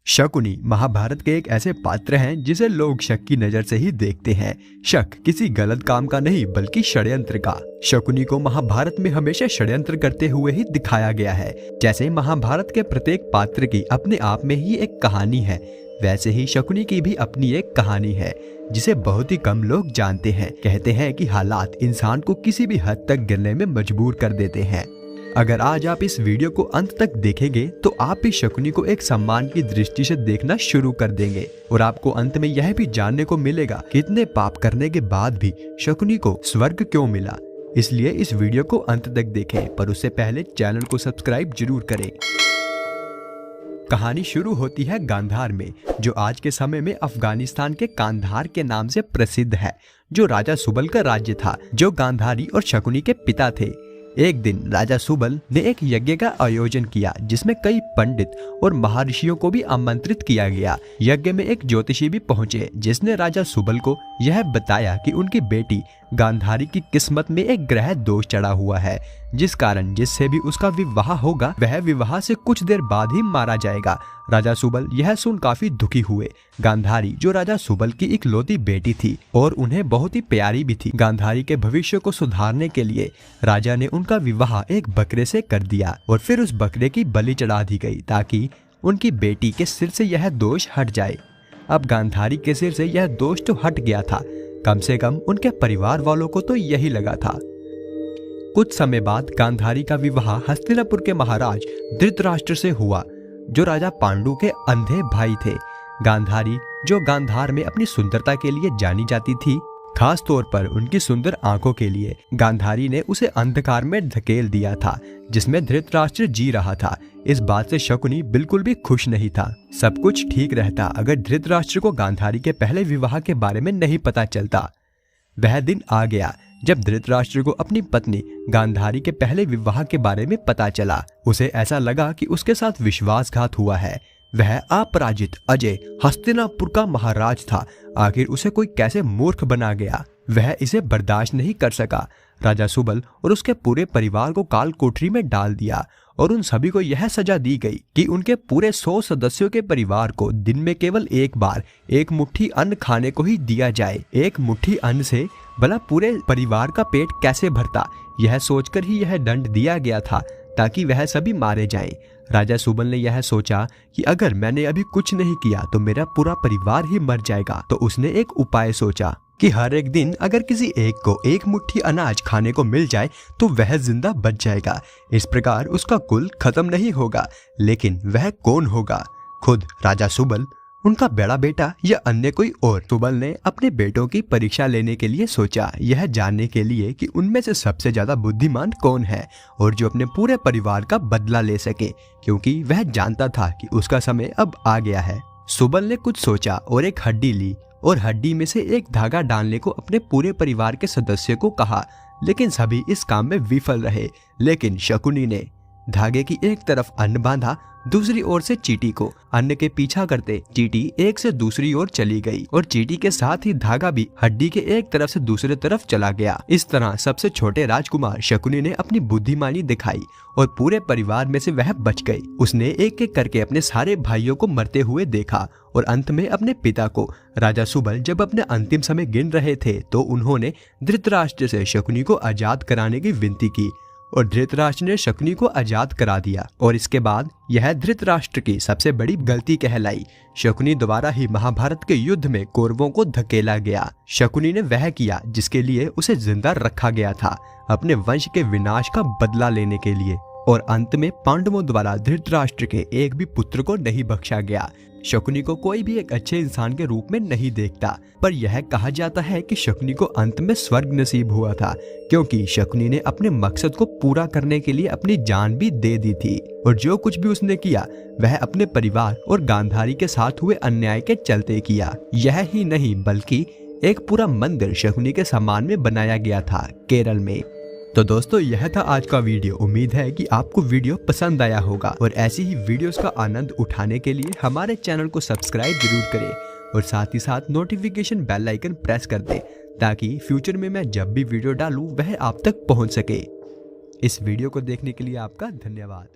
शकुनी महाभारत के एक ऐसे पात्र हैं जिसे लोग शक की नजर से ही देखते हैं। शक किसी गलत काम का नहीं बल्कि षड्यंत्र का। शकुनी को महाभारत में हमेशा षड्यंत्र करते हुए ही दिखाया गया है। जैसे महाभारत के प्रत्येक पात्र की अपने आप में ही एक कहानी है, वैसे ही शकुनी की भी अपनी एक कहानी है जिसे बहुत ही कम लोग जानते हैं। कहते हैं कि हालात इंसान को किसी भी हद तक गिरने में मजबूर कर देते हैं। अगर आज आप इस वीडियो को अंत तक देखेंगे तो आप भी शकुनी को एक सम्मान की दृष्टि से देखना शुरू कर देंगे और आपको अंत में यह भी जानने को मिलेगा कि इतने पाप करने के बाद भी शकुनी को स्वर्ग क्यों मिला। इसलिए इस वीडियो को अंत तक देखें, पर उससे पहले चैनल को सब्सक्राइब जरूर करें। कहानी शुरू होती है गांधार में, जो आज के समय में अफगानिस्तान के कांधार के नाम से प्रसिद्ध है, जो राजा सुबल का राज्य था, जो गांधारी और शकुनी के पिता थे। एक दिन राजा सुबल ने एक यज्ञ का आयोजन किया जिसमें कई पंडित और महर्षियों को भी आमंत्रित किया गया। यज्ञ में एक ज्योतिषी भी पहुंचे जिसने राजा सुबल को यह बताया कि उनकी बेटी गांधारी की किस्मत में एक ग्रह दोष चढ़ा हुआ है, जिस कारण जिससे भी उसका विवाह होगा वह विवाह से कुछ देर बाद ही मारा जाएगा। राजा सुबल यह सुन काफी दुखी हुए। गांधारी जो राजा सुबल की इकलौती बेटी थी और उन्हें बहुत ही प्यारी भी थी, गांधारी के भविष्य को सुधारने के लिए राजा ने उनका विवाह एक बकरे से कर दिया और फिर उस बकरे की बलि चढ़ा दी गई ताकि उनकी बेटी के सिर से यह दोष हट जाए। अब गांधारी के सिर से यह दोष तो हट गया था, कम से कम उनके परिवार वालों को तो यही लगा था। कुछ समय बाद गांधारी का विवाह हस्तिनापुर के महाराज धृतराष्ट्र से हुआ, जो राजा पांडु के अंधे भाई थे। गांधारी जो गांधार में अपनी सुंदरता के लिए जानी जाती थी, खास तौर पर उनकी सुंदर आंखों के लिए, गांधारी ने उसे अंधकार में धकेल दिया था जिसमें धृतराष्ट्र जी रहा था। इस बात से शकुनी बिल्कुल भी खुश नहीं था। सब कुछ ठीक रहता अगर धृतराष्ट्र को गांधारी के पहले विवाह के बारे में नहीं पता चलता। वह दिन आ गया जब धृतराष्ट्र को अपनी पत्नी गांधारी के पहले विवाह के बारे में पता चला। उसे ऐसा लगा कि उसके साथ विश्वासघात हुआ है। वह अपराजित अजय हस्तिनापुर का महाराज था, आखिर उसे कोई कैसे मूर्ख बना गया। वह इसे बर्दाश्त नहीं कर सका। राजा सुबल और उसके पूरे परिवार को काल कोठरी में डाल दिया और उन सभी को यह सजा दी गई कि उनके पूरे 100 सदस्यों के परिवार को दिन में केवल एक बार एक मुट्ठी अन्न खाने को ही दिया जाए। एक मुट्ठी अन्न से भला पूरे परिवार का पेट कैसे भरता, यह सोचकर ही यह दंड दिया गया था ताकि वह सभी मारे जाएं। राजा सुबल ने यह सोचा कि अगर मैंने अभी कुछ नहीं किया तो मेरा पूरा परिवार ही मर जाएगा। तो उसने एक उपाय सोचा कि हर एक दिन अगर किसी एक को एक मुट्ठी अनाज खाने को मिल जाए तो वह जिंदा बच जाएगा। इस प्रकार उसका कुल खत्म नहीं होगा। लेकिन वह कौन होगा? खुद राजा सुबल, उनका बड़ा बेटा या अन्य कोई और? सुबल ने अपने बेटों की परीक्षा लेने के लिए सोचा, यह जानने के लिए कि उनमें से सबसे ज्यादा बुद्धिमान कौन है और जो अपने पूरे परिवार का बदला ले सके, क्योंकि वह जानता था कि उसका समय अब आ गया है। सुबल ने कुछ सोचा और एक हड्डी ली और हड्डी में से एक धागा डालने को अपने पूरे परिवार के सदस्यों को कहा, लेकिन सभी इस काम में विफल रहे। लेकिन शकुनी ने धागे की एक तरफ अन्न बांधा, दूसरी ओर से चींटी को। अन्न के पीछा करते चींटी एक से दूसरी ओर चली गई और चींटी के साथ ही धागा भी हड्डी के एक तरफ से दूसरे तरफ चला गया। इस तरह सबसे छोटे राजकुमार शकुनी ने अपनी बुद्धिमानी दिखाई और पूरे परिवार में से वह बच गई। उसने एक एक करके अपने सारे भाइयों को मरते हुए देखा और अंत में अपने पिता को। राजा सुबल जब अपने अंतिम समय गिन रहे थे तो उन्होंने धृतराष्ट्र से शकुनी को आजाद कराने की विनती की और धृतराष्ट्र ने शकुनी को आजाद करा दिया। और इसके बाद यह धृतराष्ट्र की सबसे बड़ी गलती कहलाई। शकुनी द्वारा ही महाभारत के युद्ध में कौरवों को धकेला गया। शकुनी ने वह किया जिसके लिए उसे जिंदा रखा गया था, अपने वंश के विनाश का बदला लेने के लिए। और अंत में पांडवों द्वारा धृतराष्ट्र के एक भी पुत्र को नहीं बख्शा गया। शकुनी को कोई भी एक अच्छे इंसान के रूप में नहीं देखता, पर यह कहा जाता है कि शकुनी को अंत में स्वर्ग नसीब हुआ था, क्योंकि शकुनी ने अपने मकसद को पूरा करने के लिए अपनी जान भी दे दी थी। और जो कुछ भी उसने किया वह अपने परिवार और गांधारी के साथ हुए अन्याय के चलते किया। यह ही नहीं बल्कि एक पूरा मंदिर शकुनी के सम्मान में बनाया गया था केरल में। तो दोस्तों, यह था आज का वीडियो। उम्मीद है कि आपको वीडियो पसंद आया होगा और ऐसी ही वीडियोस का आनंद उठाने के लिए हमारे चैनल को सब्सक्राइब जरूर करें और साथ ही साथ नोटिफिकेशन बेल आइकन प्रेस कर दें ताकि फ्यूचर में मैं जब भी वीडियो डालूं वह आप तक पहुंच सके। इस वीडियो को देखने के लिए आपका धन्यवाद।